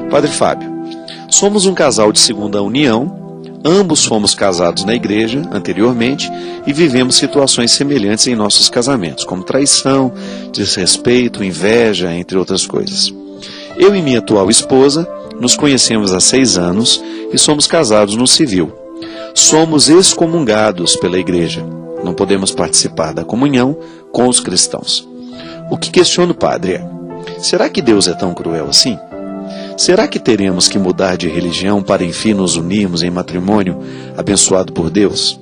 Padre Fábio, somos um casal de segunda união, ambos fomos casados na igreja anteriormente e vivemos situações semelhantes em nossos casamentos, como traição, desrespeito, inveja, entre outras coisas. Eu e minha atual esposa nos conhecemos há 6 anos e somos casados no civil. Somos excomungados pela igreja. Não podemos participar da comunhão com os cristãos. O que questiono, padre, é: será que Deus é tão cruel assim? Será que teremos que mudar de religião para enfim nos unirmos em matrimônio abençoado por Deus?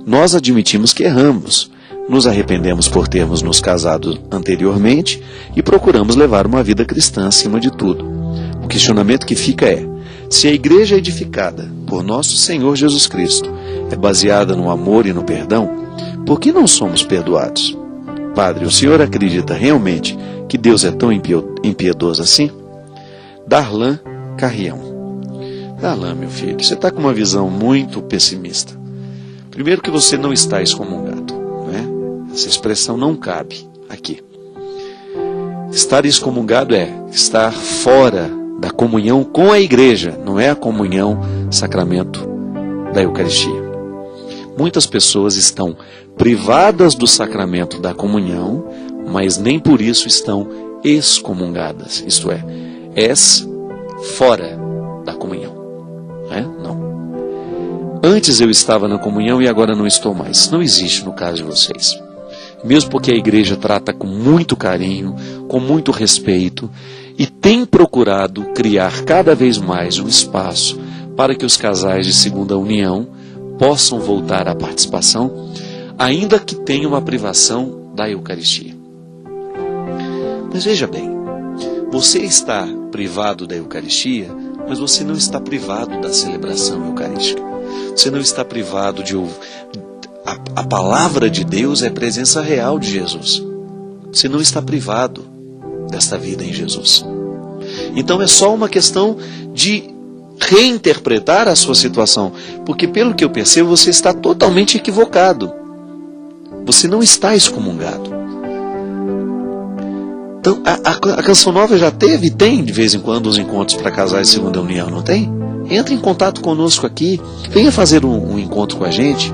Nós admitimos que erramos, nos arrependemos por termos nos casado anteriormente e procuramos levar uma vida cristã acima de tudo. O questionamento que fica é: se a igreja edificada por nosso Senhor Jesus Cristo é baseada no amor e no perdão, por que não somos perdoados? Padre, o senhor acredita realmente que Deus é tão impiedoso assim? Darlan Carrião. Darlan, meu filho, você está com uma visão muito pessimista. Primeiro que você não está excomungado, né? Essa expressão não cabe aqui. Estar excomungado é estar fora da comunhão com a igreja, não é a comunhão, sacramento da Eucaristia. Muitas pessoas estão privadas do sacramento da comunhão, mas nem por isso estão excomungadas, isto é, fora da comunhão. Não. Antes eu estava na comunhão e agora não estou mais. Isso não existe no caso de vocês. Mesmo porque a igreja trata com muito carinho, com muito respeito, e tem procurado criar cada vez mais um espaço para que os casais de segunda união possam voltar à participação, ainda que tenha uma privação da Eucaristia. Mas veja bem, você está privado da Eucaristia, mas você não está privado da celebração eucarística. Você não está privado de ouvir. A palavra de Deus é a presença real de Jesus. Você não está privado desta vida em Jesus. Então é só uma questão de reinterpretar a sua situação, porque pelo que eu percebo, você está totalmente equivocado. Você não está excomungado. Então, a Canção Nova já teve e tem de vez em quando uns encontros para casais de segunda união, não tem? Entre em contato conosco aqui, venha fazer um encontro com a gente.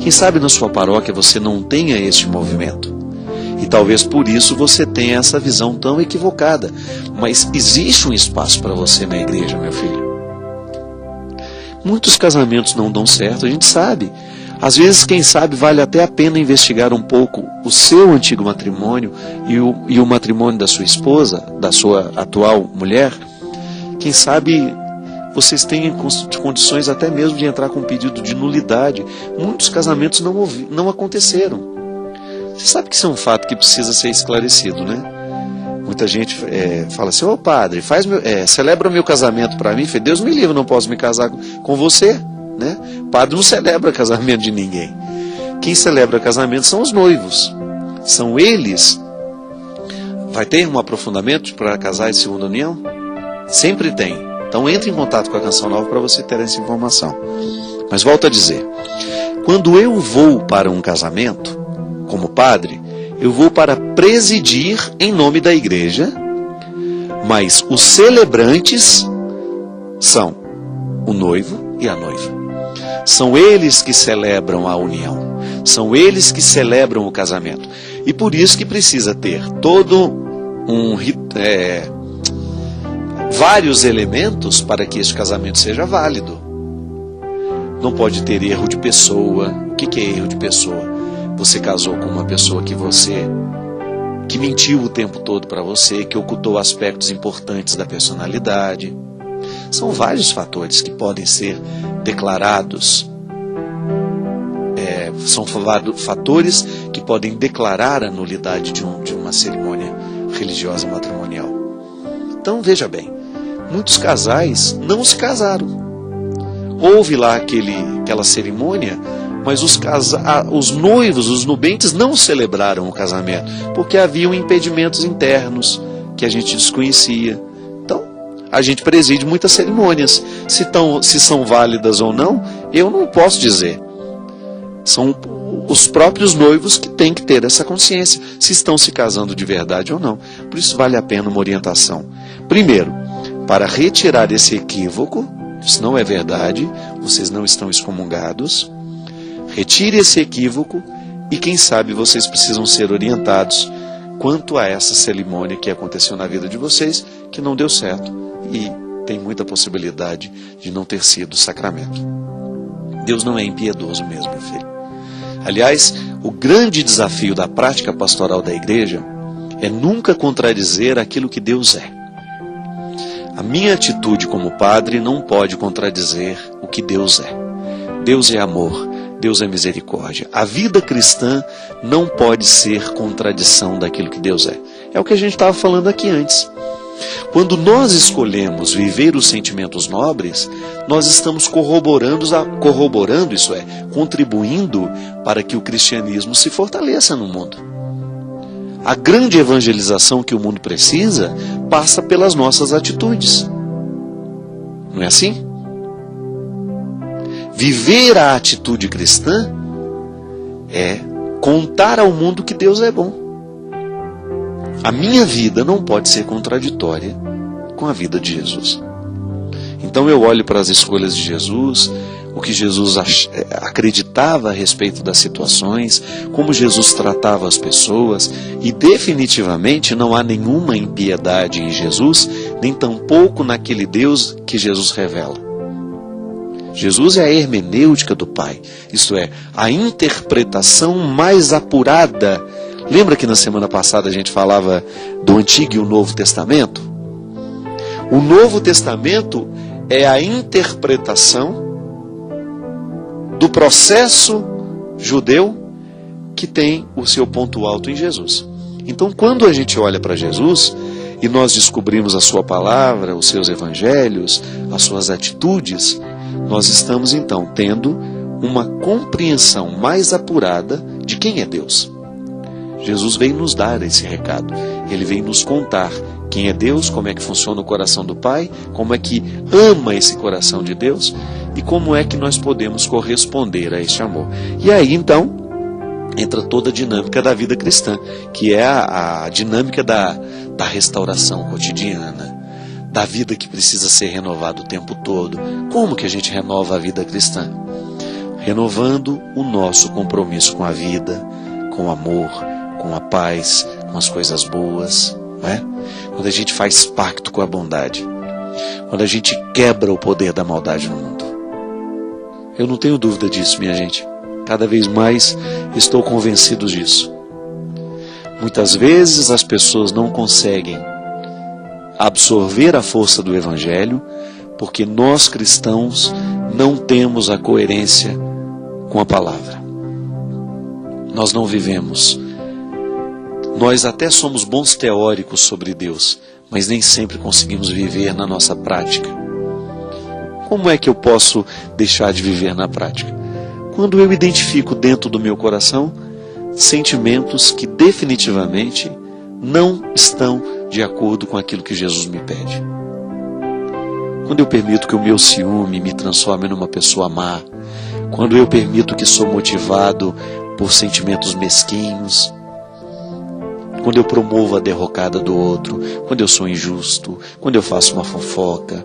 Quem sabe na sua paróquia você não tenha este movimento. E talvez por isso você tenha essa visão tão equivocada. Mas existe um espaço para você na igreja, meu filho. Muitos casamentos não dão certo, a gente sabe. Às vezes, quem sabe, vale até a pena investigar um pouco o seu antigo matrimônio e o matrimônio da sua esposa, da sua atual mulher. Quem sabe vocês tenham condições até mesmo de entrar com um pedido de nulidade. Muitos casamentos não aconteceram. Você sabe que isso é um fato que precisa ser esclarecido, né? Muita gente fala assim: ô padre, celebra o meu casamento para mim. Deus me livre, não posso me casar com você, né? Padre não celebra casamento de ninguém. Quem celebra casamento são os noivos. São eles. Vai ter um aprofundamento para casais de segunda união? Sempre tem. Então entre em contato com a Canção Nova para você ter essa informação. Mas volto a dizer, quando eu vou para um casamento, como padre, eu vou para presidir em nome da igreja, mas os celebrantes são o noivo e a noiva. São eles que celebram a união, são eles que celebram o casamento. E por isso que precisa ter todo vários elementos para que este casamento seja válido. Não pode ter erro de pessoa. O que é erro de pessoa? Você casou com uma pessoa que mentiu o tempo todo para você, que ocultou aspectos importantes da personalidade. São vários fatores que podem ser declarados. São fatores que podem declarar a nulidade de uma cerimônia religiosa matrimonial. Então veja bem, muitos casais não se casaram. Houve lá aquela cerimônia, mas os noivos, os nubentes não celebraram o casamento, porque haviam impedimentos internos que a gente desconhecia. Então, a gente preside muitas cerimônias. Se são válidas ou não, eu não posso dizer. São os próprios noivos que têm que ter essa consciência, se estão se casando de verdade ou não. Por isso vale a pena uma orientação. Primeiro, para retirar esse equívoco. Isso não é verdade, vocês não estão excomungados. Retire esse equívoco e quem sabe vocês precisam ser orientados quanto a essa cerimônia que aconteceu na vida de vocês, que não deu certo e tem muita possibilidade de não ter sido sacramento. Deus não é impiedoso mesmo, meu filho. Aliás, o grande desafio da prática pastoral da igreja é nunca contradizer aquilo que Deus é. A minha atitude como padre não pode contradizer o que Deus é. Deus é amor, Deus é misericórdia. A vida cristã não pode ser contradição daquilo que Deus é. É o que a gente estava falando aqui antes. Quando nós escolhemos viver os sentimentos nobres, nós estamos corroborando, isso é, contribuindo para que o cristianismo se fortaleça no mundo. A grande evangelização que o mundo precisa passa pelas nossas atitudes. Não é assim? Viver a atitude cristã é contar ao mundo que Deus é bom. A minha vida não pode ser contraditória com a vida de Jesus. Então eu olho para as escolhas de Jesus, o que Jesus acreditava a respeito das situações, como Jesus tratava as pessoas, e definitivamente não há nenhuma impiedade em Jesus, nem tampouco naquele Deus que Jesus revela. Jesus é a hermenêutica do Pai, isto é, a interpretação mais apurada. Lembra que na semana passada a gente falava do Antigo e o Novo Testamento? O Novo Testamento é a interpretação do processo judeu que tem o seu ponto alto em Jesus. Então, quando a gente olha para Jesus e nós descobrimos a sua palavra, os seus evangelhos, as suas atitudes, nós estamos então tendo uma compreensão mais apurada de quem é Deus. Jesus veio nos dar esse recado. Ele veio nos contar quem é Deus, como é que funciona o coração do Pai, como é que ama esse coração de Deus e como é que nós podemos corresponder a esse amor. E aí então entra toda a dinâmica da vida cristã, que é a dinâmica da restauração cotidiana, da vida que precisa ser renovada o tempo todo. Como que a gente renova a vida cristã? Renovando o nosso compromisso com a vida, com o amor, com a paz, com as coisas boas, não é? Quando a gente faz pacto com a bondade, quando a gente quebra o poder da maldade no mundo. Eu não tenho dúvida disso, minha gente. Cada vez mais estou convencido disso. Muitas vezes as pessoas não conseguem absorver a força do Evangelho porque nós cristãos não temos a coerência com a palavra. Nós não vivemos. Nós até somos bons teóricos sobre Deus, mas nem sempre conseguimos viver na nossa prática. Como é que eu posso deixar de viver na prática? Quando eu identifico dentro do meu coração sentimentos que definitivamente não estão de acordo com aquilo que Jesus me pede. Quando eu permito que o meu ciúme me transforme numa pessoa má, quando eu permito que sou motivado por sentimentos mesquinhos, quando eu promovo a derrocada do outro, quando eu sou injusto, quando eu faço uma fofoca.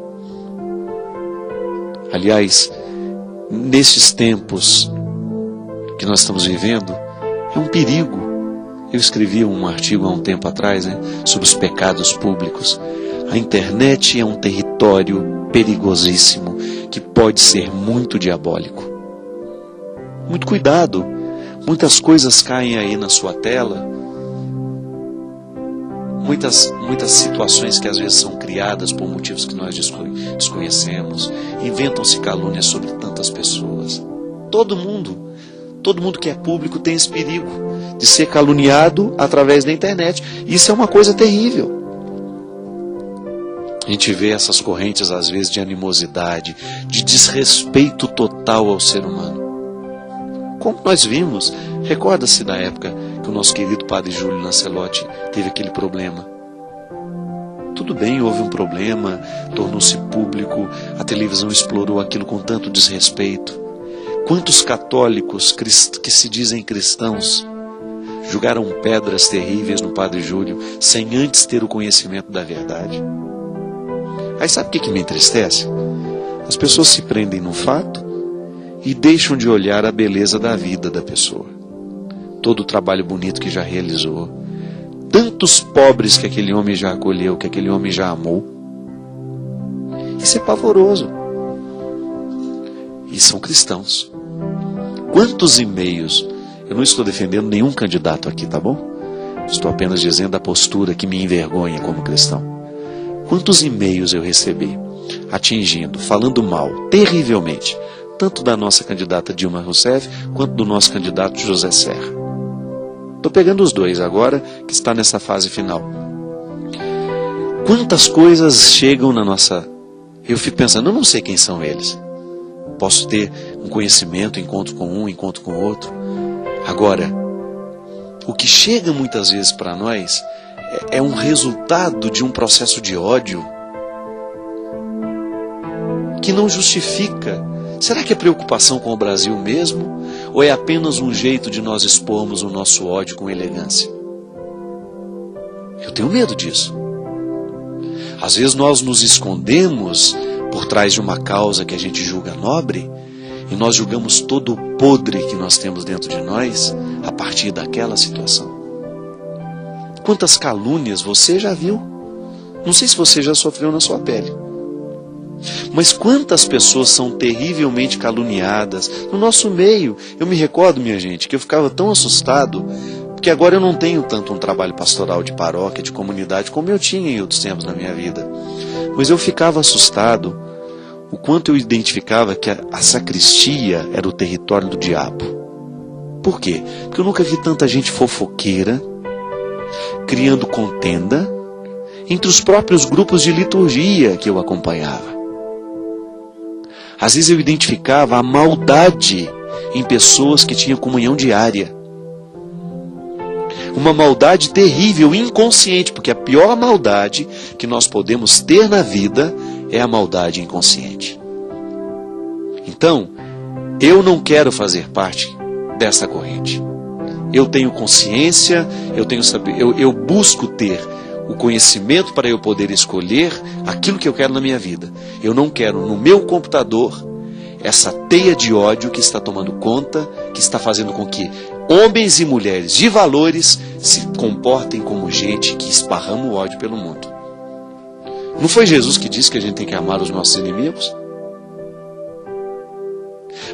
Aliás, nesses tempos que nós estamos vivendo, é um perigo. Eu escrevi um artigo há um tempo atrás, sobre os pecados públicos. A internet é um território perigosíssimo, que pode ser muito diabólico. Muito cuidado, muitas coisas caem aí na sua tela, muitas situações que às vezes são criadas por motivos que nós desconhecemos, inventam-se calúnias sobre tantas pessoas. Todo mundo que é público tem esse perigo de ser caluniado através da internet. Isso é uma coisa terrível. A gente vê essas correntes às vezes de animosidade, de desrespeito total ao ser humano. Como nós vimos, recorda-se da época que o nosso querido padre Júlio Lancelotti teve aquele problema. Tudo bem, houve um problema, tornou-se público, a televisão explorou aquilo com tanto desrespeito. Quantos católicos que se dizem cristãos jogaram pedras terríveis no padre Júlio sem antes ter o conhecimento da verdade? Aí sabe o que me entristece? As pessoas se prendem no fato e deixam de olhar a beleza da vida da pessoa. Todo o trabalho bonito que já realizou, tantos pobres que aquele homem já acolheu, que aquele homem já amou. Isso é pavoroso. E são cristãos. Quantos e-mails, eu não estou defendendo nenhum candidato aqui, tá bom? Estou apenas dizendo a postura que me envergonha como cristão. Quantos e-mails eu recebi, atingindo, falando mal, terrivelmente, tanto da nossa candidata Dilma Rousseff, quanto do nosso candidato José Serra. Estou pegando os dois agora, que está nessa fase final. Quantas coisas chegam na nossa... Eu fico pensando, eu não sei quem são eles. Posso ter um conhecimento, encontro com um, encontro com outro. Agora, o que chega muitas vezes para nós é um resultado de um processo de ódio que não justifica. Será que é preocupação com o Brasil mesmo? Ou é apenas um jeito de nós expormos o nosso ódio com elegância? Eu tenho medo disso. Às vezes nós nos escondemos por trás de uma causa que a gente julga nobre e nós julgamos todo o podre que nós temos dentro de nós a partir daquela situação. Quantas calúnias você já viu? Não sei se você já sofreu na sua pele. Mas quantas pessoas são terrivelmente caluniadas no nosso meio? Eu me recordo, minha gente, que eu ficava tão assustado, porque agora eu não tenho tanto um trabalho pastoral de paróquia, de comunidade, como eu tinha em outros tempos na minha vida. Mas eu ficava assustado o quanto eu identificava que a sacristia era o território do diabo. Por quê? Porque eu nunca vi tanta gente fofoqueira, criando contenda, entre os próprios grupos de liturgia que eu acompanhava. Às vezes eu identificava a maldade em pessoas que tinham comunhão diária. Uma maldade terrível, inconsciente, porque a pior maldade que nós podemos ter na vida é a maldade inconsciente. Então, eu não quero fazer parte dessa corrente. Eu tenho consciência, eu busco ter o conhecimento para eu poder escolher aquilo que eu quero na minha vida. Eu não quero no meu computador essa teia de ódio que está tomando conta, que está fazendo com que homens e mulheres de valores se comportem como gente que esparrama o ódio pelo mundo. Não foi Jesus que disse que a gente tem que amar os nossos inimigos?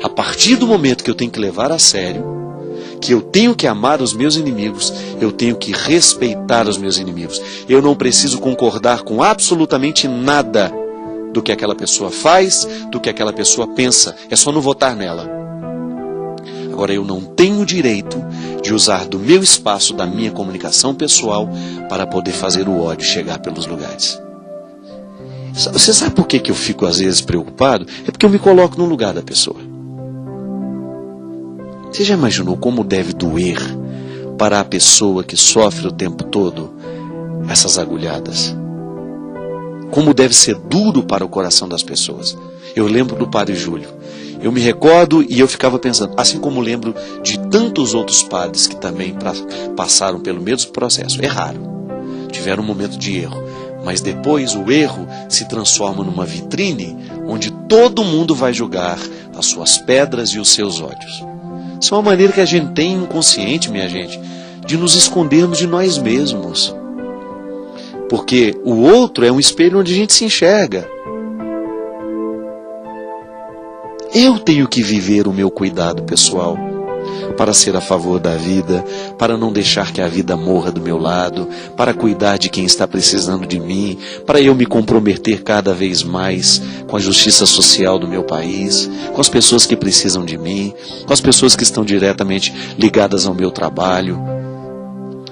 A partir do momento que eu tenho que levar a sério, que eu tenho que amar os meus inimigos, eu tenho que respeitar os meus inimigos. Eu não preciso concordar com absolutamente nada do que aquela pessoa faz, do que aquela pessoa pensa. É só não votar nela. Agora, eu não tenho o direito de usar do meu espaço, da minha comunicação pessoal, para poder fazer o ódio chegar pelos lugares. Você sabe por que eu fico às vezes preocupado? É porque eu me coloco no lugar da pessoa. Você já imaginou como deve doer para a pessoa que sofre o tempo todo essas agulhadas? Como deve ser duro para o coração das pessoas? Eu lembro do Padre Júlio. Eu me recordo e eu ficava pensando, assim como lembro de tantos outros padres que também passaram pelo mesmo processo. Erraram, tiveram um momento de erro, mas depois o erro se transforma numa vitrine onde todo mundo vai julgar as suas pedras e os seus ódios. Isso é uma maneira que a gente tem inconsciente, minha gente, de nos escondermos de nós mesmos. Porque o outro é um espelho onde a gente se enxerga. Eu tenho que viver o meu cuidado pessoal para ser a favor da vida, para não deixar que a vida morra do meu lado, para cuidar de quem está precisando de mim, para eu me comprometer cada vez mais com a justiça social do meu país, com as pessoas que precisam de mim, com as pessoas que estão diretamente ligadas ao meu trabalho,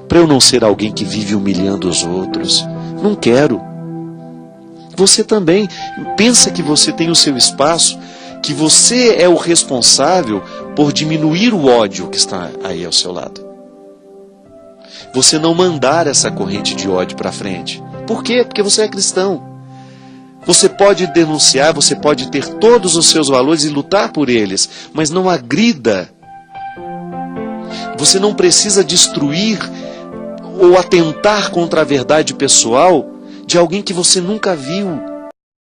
para eu não ser alguém que vive humilhando os outros. Não quero. Você também pensa que você tem o seu espaço, que você é o responsável por diminuir o ódio que está aí ao seu lado. Você não mandar essa corrente de ódio para frente. Por quê? Porque você é cristão. Você pode denunciar, você pode ter todos os seus valores e lutar por eles, mas não agrida. Você não precisa destruir ou atentar contra a verdade pessoal de alguém que você nunca viu.